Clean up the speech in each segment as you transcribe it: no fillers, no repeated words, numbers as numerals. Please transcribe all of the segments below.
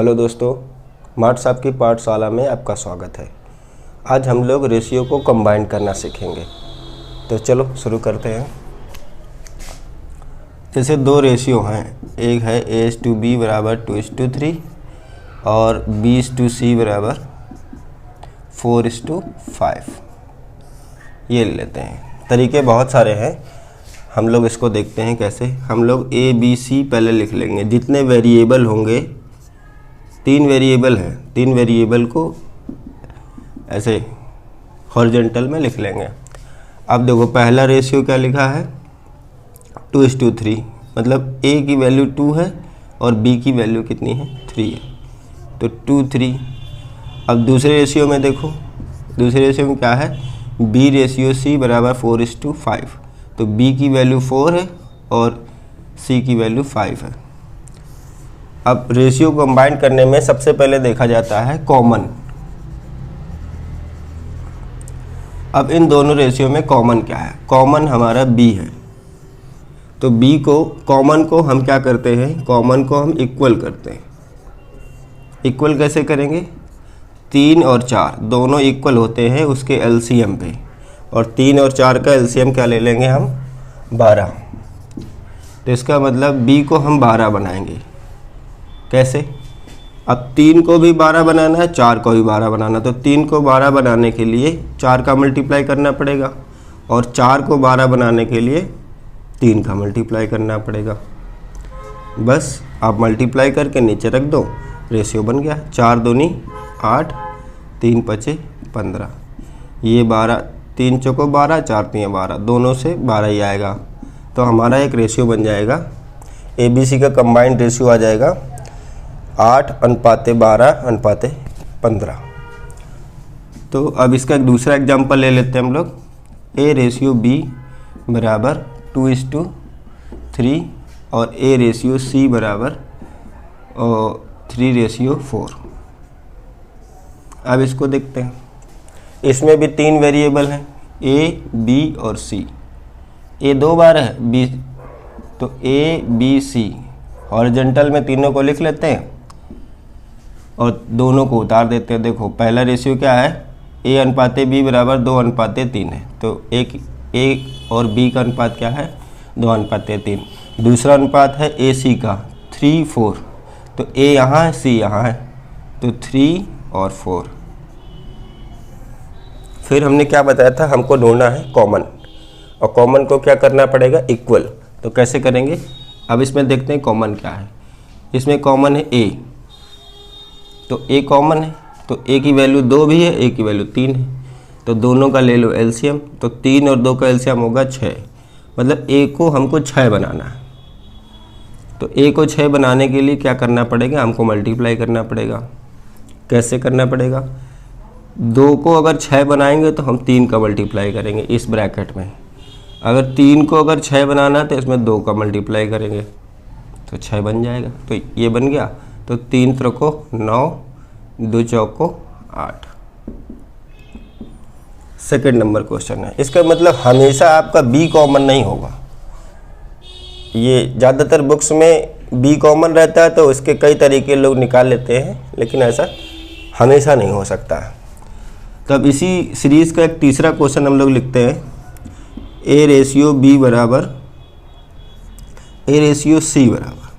Hello दोस्तों, mart साहब की पाठशाला में आपका स्वागत है। आज हम लोग रेशियो को कंबाइन करना सीखेंगे। तो चलो शुरू करते हैं। जैसे दो रेशियो हैं, एक है A/B बराबर 2:3 और B/C बराबर 4:5। ये ले लेते हैं। तरीके बहुत सारे हैं, हम लोग इसको देखते हैं कैसे। हम लोग ABC पहले लिख लेंगे। जितने वेरिएबल होंगे, 3 वेरिएबल हैं, 3 वेरिएबल को ऐसे हॉरिजॉन्टल में लिख लेंगे। अब देखो पहला रेशियो क्या लिखा है, 2:3, मतलब A की वैल्यू 2 है और B की वैल्यू कितनी है, 3 है, तो 2, 3। अब दूसरे रेशियो में देखो, दूसरे रेशियो में क्या है, B/C बराबर 4:5, तो B की वैल्यू 4 है और C की वैल्यू 5 है। अब रेशियो कंबाइन करने में सबसे पहले देखा जाता है कॉमन। अब इन दोनों रेशियो में कॉमन क्या है, कॉमन हमारा B है, तो B को, कॉमन को हम क्या करते हैं, कॉमन को हम इक्वल करते हैं। इक्वल कैसे करेंगे, 3 और 4 दोनों इक्वल होते हैं उसके एलसीएम पे, और 3 और 4 का एलसीएम क्या ले लेंगे हम, 12। तो इसका मतलब B को हम 12 बनाएंगे। कैसे, अब 3 को भी 12 बनाना है, 4 को भी 12 बनाना, तो 3 को 12 बनाने के लिए 4 का मल्टीप्लाई करना पड़ेगा, और 4 को 12 बनाने के लिए 3 का मल्टीप्लाई करना पड़ेगा। बस आप मल्टीप्लाई करके नीचे रख दो, रेशियो बन गया। 4 दूनी 8, 3 पचे 15, ये 12, 3 चौको 12, 4 तियाँ 12, दोनों से 12 ही आएगा। तो हमारा एक रेशियो बन जाएगा, ABC का कंबाइंड रेशियो आ जाएगा 8:12:15। तो अब इसका एक दूसरा एग्जांपल ले लेते हैं हम लोग। A/B बराबर 2:3 और A/C बराबर 3:4। अब इसको देखते हैं। इसमें भी 3 वेरिएबल हैं, A, B और C। A 2 बार है, B, तो ABC हॉरिजॉन्टल में तीनों को लिख लेते हैं और दोनों को उतार देते हैं। देखो पहला रेशियो क्या है, A/B बराबर 2:3 है, तो A और B का अनुपात क्या है, 2:3। दूसरा अनुपात है AC का 3:4, तो A यहाँ है, C यहाँ है, तो 3 और 4। फिर हमने क्या बताया था, हमको ढूंढना है कॉमन, और कॉमन को क्या करना पड़ेगा, इक्वल। तो कैसे करेंगे, अब इसमें देखते हैं कॉमन क्या है। इसमें कॉमन है A, तो A कॉमन है, तो A की वैल्यू 2 भी है, A की वैल्यू 3 है, तो दोनों का ले लो एलसीएम, तो 3 और 2 का एलसीएम होगा 6, मतलब A को हमको 6 बनाना है। तो A को 6 बनाने के लिए क्या करना पड़ेगा, हमको मल्टीप्लाई करना पड़ेगा। कैसे करना पड़ेगा, 2 को अगर 6 बनाएंगे तो हम 3 का मल्टीप्लाई करेंगे इस ब्रैकेट में। अगर 3 को अगर 6 बनाना है तो इसमें 2 का मल्टीप्लाई करेंगे, तो 6 बन जाएगा। तो ये बन गया, तो 3 त्रिको 9, 2 चौको 8। सेकंड नंबर क्वेश्चन है। इसका मतलब हमेशा आपका B कॉमन नहीं होगा। ये ज़्यादातर बुक्स में B कॉमन रहता है, तो इसके कई तरीके लोग निकाल लेते हैं, लेकिन ऐसा हमेशा नहीं हो सकता है। तो अब इसी सीरीज़ का एक तीसरा क्वेश्चन हम लोग लिखते हैं। A/B बराबर A/C बराबर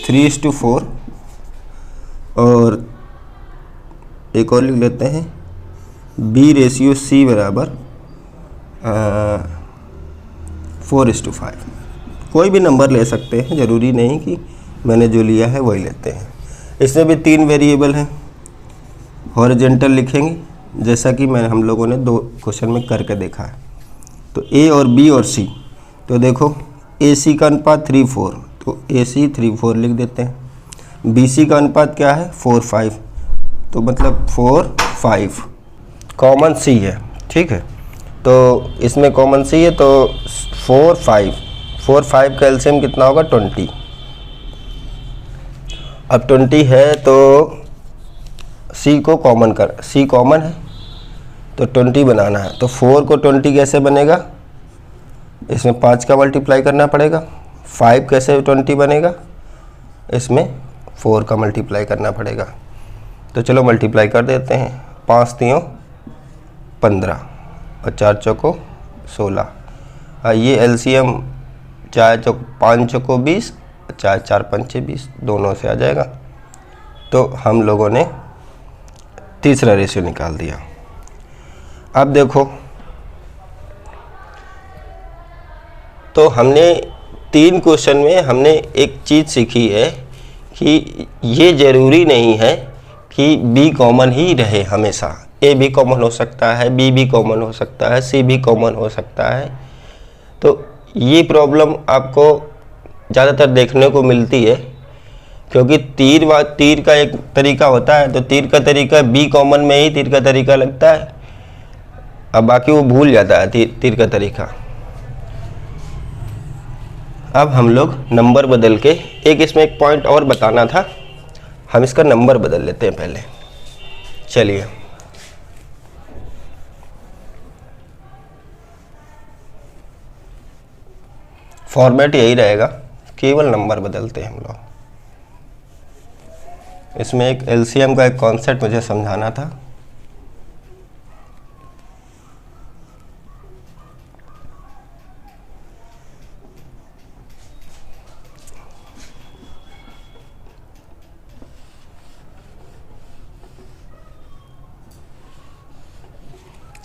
3:4, और एक और लिख लेते हैं B/C बराबर 4:5। कोई भी नंबर ले सकते हैं, ज़रूरी नहीं कि मैंने जो लिया है वही लेते हैं। इसमें भी 3 वेरिएबल हैं, हॉरिजॉन्टल लिखेंगे जैसा कि हम लोगों ने 2 क्वेश्चन में करके देखा है। तो A और B और C, तो देखो AC का अनुपात 3:4, तो AC 3:4 लिख देते हैं। BC का अनुपात क्या है, 4:5, तो मतलब 4:5। कॉमन C है, ठीक है, तो इसमें कॉमन C है, तो 4:5 का एलसीएम कितना होगा, 20। अब 20 है तो C को कॉमन कर, C कॉमन है तो 20 बनाना है। तो 4 को 20 कैसे बनेगा, इसमें 5 का मल्टीप्लाई करना पड़ेगा। 5 कैसे 20 बनेगा, इसमें 4 का मल्टीप्लाई करना पड़ेगा। तो चलो मल्टीप्लाई कर देते हैं। 5 तियों 15 और 4 चौको 16। ये एलसीएम 5 चौको 20, 4 पंचे 20, दोनों से आ जाएगा। तो हम लोगों ने तीसरा रेशियो निकाल दिया। अब देखो, तो हमने 3 क्वेश्चन में हमने एक चीज़ सीखी है कि ये ज़रूरी नहीं है कि बी कॉमन ही रहे हमेशा। ए भी कॉमन हो सकता है, बी भी कॉमन हो सकता है, सी भी कॉमन हो सकता है। तो ये प्रॉब्लम आपको ज़्यादातर देखने को मिलती है, क्योंकि तीर का एक तरीका होता है, तो तीर का तरीका बी कॉमन में ही तीर का तरीका लगता है, अब बाकी वो भूल जाता है तीर का तरीका। अब हम लोग नंबर बदल के, एक इसमें एक पॉइंट और बताना था, हम इसका नंबर बदल लेते हैं पहले। चलिए, फॉर्मेट यही रहेगा, केवल नंबर बदलते हैं हम लोग। इसमें एक एलसीएम का एक कॉन्सेप्ट मुझे समझाना था।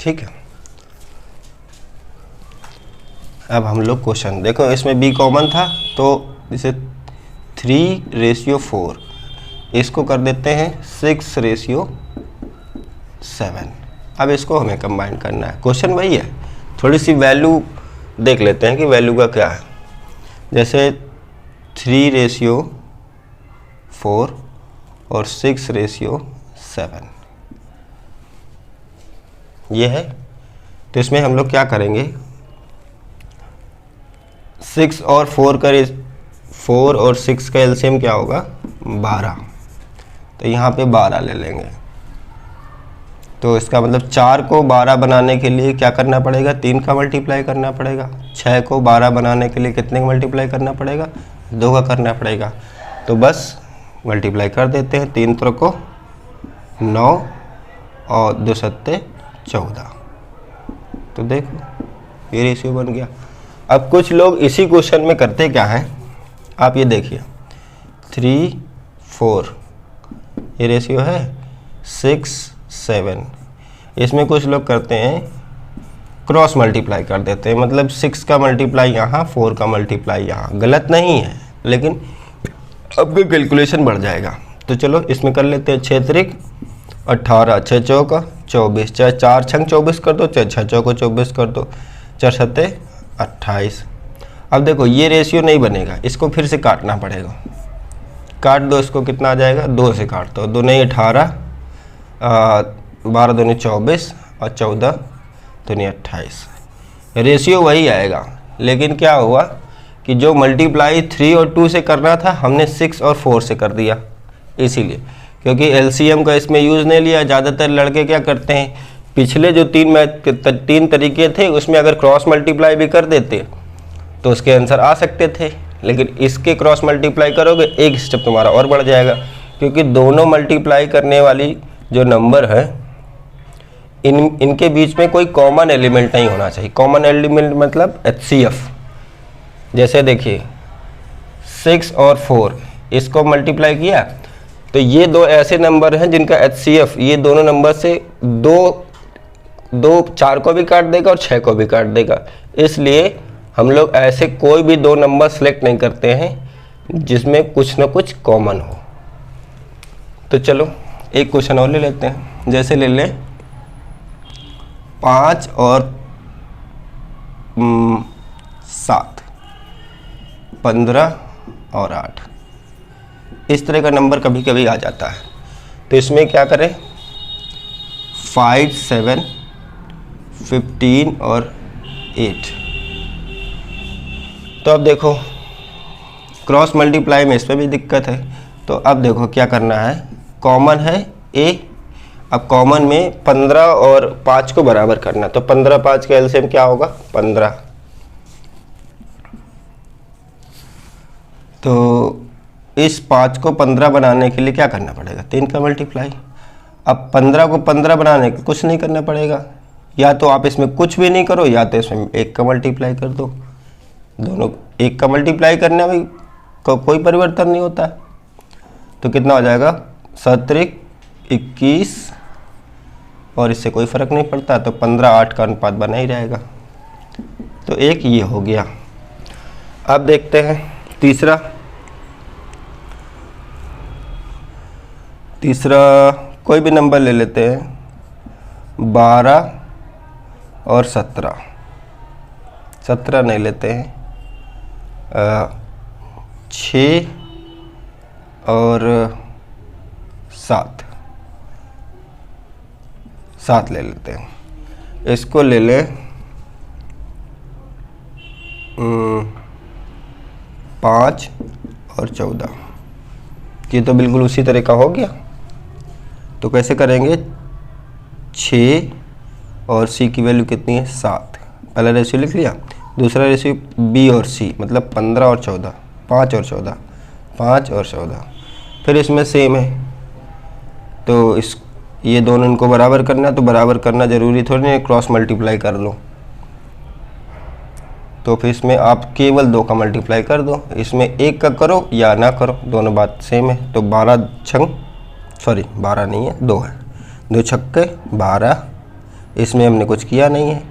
ठीक है, अब हम लोग क्वेश्चन देखो, इसमें बी कॉमन था, तो इसे 3:4, इसको कर देते हैं 6:7। अब इसको हमें कंबाइन करना है। क्वेश्चन वही है, थोड़ी सी वैल्यू देख लेते हैं कि वैल्यू का क्या है। जैसे 3:4 और 6:7 ये है। तो इसमें हम लोग क्या करेंगे, 4 और 6 का एलसीएम क्या होगा, 12। तो यहाँ पे 12 ले लेंगे। तो इसका मतलब 4 को 12 बनाने के लिए क्या करना पड़ेगा, 3 का मल्टीप्लाई करना पड़ेगा। 6 को 12 बनाने के लिए कितने का मल्टीप्लाई करना पड़ेगा, 2 का करना पड़ेगा। तो बस मल्टीप्लाई कर देते हैं। 3 3 को 9 और 2 7 14। तो देखो ये रेशियो बन गया। अब कुछ लोग इसी क्वेश्चन में करते क्या हैं, आप ये देखिए, 3 4 ये रेशियो है, 6 7। इसमें कुछ लोग करते हैं क्रॉस मल्टीप्लाई कर देते हैं, मतलब 6 का मल्टीप्लाई यहाँ, 4 का मल्टीप्लाई यहाँ। गलत नहीं है, लेकिन आपका कैलकुलेशन बढ़ जाएगा। तो चलो इसमें कर लेते हैं। 6 3 18, 6 चौका 24, चाहे 4 छंग 24 कर दो, चाहे 6 चौको 24 कर दो, 4 7 28। अब देखो ये रेशियो नहीं बनेगा, इसको फिर से काटना पड़ेगा। काट दो इसको, कितना आ जाएगा, 2 से काट दो, 2 नहीं 18, 12 दूनी 24 और 14 दूनी 28। रेशियो वही आएगा, लेकिन क्या हुआ कि जो मल्टीप्लाई 3 और 2 से करना था, हमने 6 और 4 से कर दिया। इसीलिए, क्योंकि एलसीएम का इसमें यूज़ नहीं लिया। ज़्यादातर लड़के क्या करते हैं, पिछले जो 3 तरीके थे उसमें अगर क्रॉस मल्टीप्लाई भी कर देते तो उसके आंसर आ सकते थे, लेकिन इसके क्रॉस मल्टीप्लाई करोगे एक स्टेप तुम्हारा और बढ़ जाएगा, क्योंकि दोनों मल्टीप्लाई करने वाली जो नंबर है इनके बीच में कोई कॉमन एलिमेंट नहीं होना चाहिए। कॉमन एलिमेंट मतलब HCF। जैसे देखिए 6 और 4 इसको मल्टीप्लाई किया, तो ये 2 ऐसे नंबर हैं जिनका HCF ये दोनों नंबर से 2 4 को भी काट देगा और 6 को भी काट देगा। इसलिए हम लोग ऐसे कोई भी 2 नंबर सेलेक्ट नहीं करते हैं जिसमें कुछ ना कुछ कॉमन हो। तो चलो एक क्वेश्चन और ले लेते हैं। जैसे ले लें 5 और 7, 15 और 8। इस तरह का नंबर कभी कभी आ जाता है। तो इसमें क्या करें, 5 7 15 और 8। तो अब देखो क्रॉस मल्टीप्लाई में इस पर भी दिक्कत है। तो अब देखो क्या करना है, कॉमन है A। अब कॉमन में 15 और 5 को बराबर करना, तो 15 5 का एलसीएम क्या होगा, 15। तो इस 5 को 15 बनाने के लिए क्या करना पड़ेगा, 3 का मल्टीप्लाई। अब 15 को 15 बनाने के कुछ नहीं करना पड़ेगा, या तो आप इसमें कुछ भी नहीं करो या तो इसमें 1 का मल्टीप्लाई कर दो। दोनों 1 का मल्टीप्लाई करने में कोई परिवर्तन नहीं होता। तो कितना हो जाएगा, 7 21 और इससे कोई फ़र्क नहीं पड़ता, तो 15-8 का अनुपात बना ही रहेगा। तो एक ये हो गया। अब देखते हैं तीसरा कोई भी नंबर ले लेते हैं, 12 और 17 नहीं लेते हैं, 6 और 7 ले लेते हैं। इसको ले लें 5 और 14। ये तो बिल्कुल उसी तरह का हो गया। तो कैसे करेंगे, 6 और C की वैल्यू कितनी है, 7। पहला रेशियो लिख लिया। दूसरा रेशियो B और C, मतलब 15 और 14, 5 और 14। फिर इसमें सेम है, तो ये दोनों इनको बराबर करना है। तो बराबर करना ज़रूरी थोड़ी नहीं, क्रॉस मल्टीप्लाई कर लो। तो फिर इसमें आप केवल 2 का मल्टीप्लाई कर दो, इसमें 1 का करो या ना करो, दोनों बात सेम है। तो 12 नहीं है, 2 है, 2 छक्के 12, इसमें हमने कुछ किया नहीं है,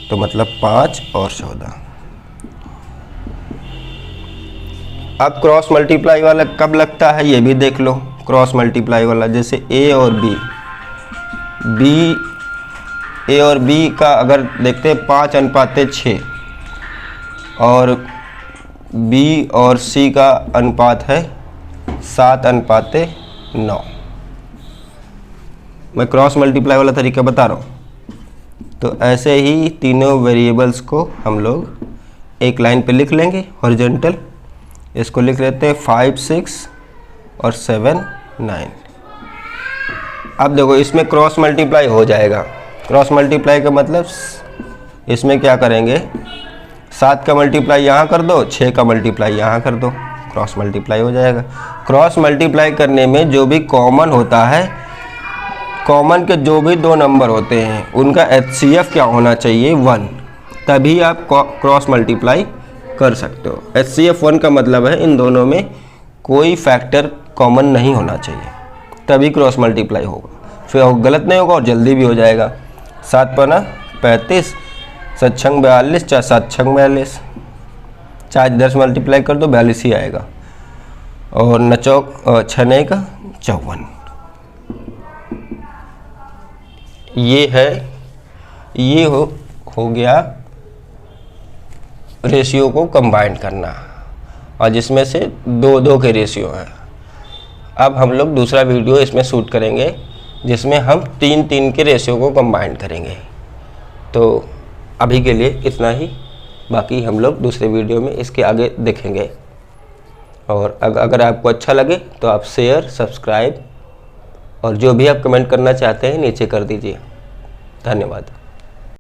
तो मतलब 5 और 14। अब क्रॉस मल्टीप्लाई वाला कब लगता है ये भी देख लो। क्रॉस मल्टीप्लाई वाला जैसे A और B का अगर देखते हैं 5:6 और B और C का अनुपात है 7:9। मैं क्रॉस मल्टीप्लाई वाला तरीका बता रहा हूँ। तो ऐसे ही तीनों वेरिएबल्स को हम लोग एक लाइन पे लिख लेंगे हॉरिजॉन्टल। इसको लिख लेते हैं 5 6 और 7 9। अब देखो इसमें क्रॉस मल्टीप्लाई हो जाएगा। क्रॉस मल्टीप्लाई का मतलब इसमें क्या करेंगे, 7 का मल्टीप्लाई यहाँ कर दो, 6 का मल्टीप्लाई यहाँ कर दो, क्रॉस मल्टीप्लाई हो जाएगा। क्रॉस मल्टीप्लाई करने में जो भी कॉमन होता है, कॉमन के जो भी 2 नंबर होते हैं उनका HCF क्या होना चाहिए, 1, तभी आप क्रॉस मल्टीप्लाई कर सकते हो। HCF 1 का मतलब है इन दोनों में कोई फैक्टर कॉमन नहीं होना चाहिए, तभी क्रॉस मल्टीप्लाई होगा। फिर गलत नहीं होगा और जल्दी भी हो जाएगा। 7 पना 35, 7 छंग 42, 4 7 छंग 42, 4 10 मल्टीप्लाई कर दो 42 ही आएगा। और 9 6 का 54। ये है, ये हो गया रेशियो को कंबाइन करना, और जिसमें से 2 के रेशियो हैं। अब हम लोग दूसरा वीडियो इसमें शूट करेंगे जिसमें हम 3 के रेशियो को कंबाइन करेंगे। तो अभी के लिए इतना ही, बाकी हम लोग दूसरे वीडियो में इसके आगे देखेंगे। और अगर आपको अच्छा लगे तो आप शेयर, सब्सक्राइब और जो भी आप कमेंट करना चाहते हैं नीचे कर दीजिए। धन्यवाद।